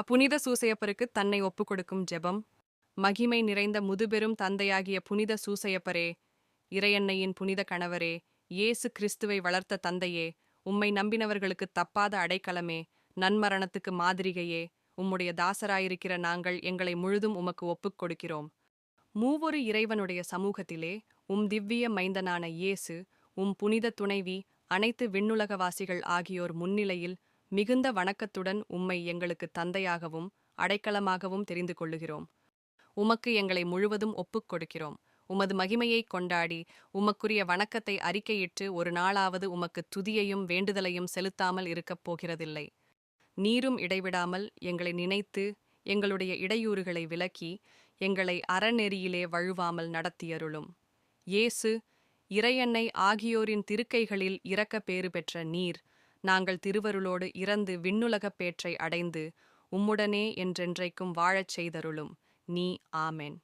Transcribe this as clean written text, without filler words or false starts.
புனித சூசையப்பருக்கு தன்னை ஒப்புக்கொடுக்கும் ஜெபம். மகிமை நிறைந்த முதுபெரும் தந்தையாகிய புனித சூசையப்பரே, இறையன்னையின் புனித கணவரே, இயேசு கிறிஸ்துவை வளர்த்த தந்தையே, உம்மை நம்பினவர்களுக்கு தப்பாத அடைக்கலமே, நன்மரணத்துக்கு மாதிரிகையே, உம்முடைய தாசராயிருக்கிற நாங்கள் எங்களை முழுதும் உமக்கு ஒப்புக் கொடுக்கிறோம். மூவொரு இறைவனுடைய சமூகத்திலே திவ்விய மைந்தனான இயேசு, புனித துணைவி, அனைத்து விண்ணுலகவாசிகள் ஆகியோர் முன்னிலையில் மிகுந்த வணக்கத்துடன் உம்மை எங்களுக்கு தந்தையாகவும் அடைக்கலமாகவும் தெரிந்து கொள்ளுகிறோம். உமக்கு எங்களை முழுவதும் ஒப்புக் கொடுக்கிறோம். உமது மகிமையை கொண்டாடி உமக்குரிய வணக்கத்தை அறிக்கையிட்டு ஒரு நாளாவது உமக்கு துதியையும் வேண்டுதலையும் செலுத்தாமல் இருக்கப் போகிறதில்லை. நீரும் இடைவிடாமல் எங்களை நினைத்து எங்களுடைய இடையூறுகளை விலக்கி எங்களை அறநெறியிலே வழுவாமல் நடத்தியருளும். இயேசு, இறையன்னை ஆகியோரின் திருக்கைகளில் இரக்கப் பேறு பெற்ற நீர், நாங்கள் திருவருளோடு இறந்து விண்ணுலகப் பேற்றை அடைந்து உம்முடனே என்றென்றைக்கும் வாழச் செய்தருளும். நீ ஆமென்.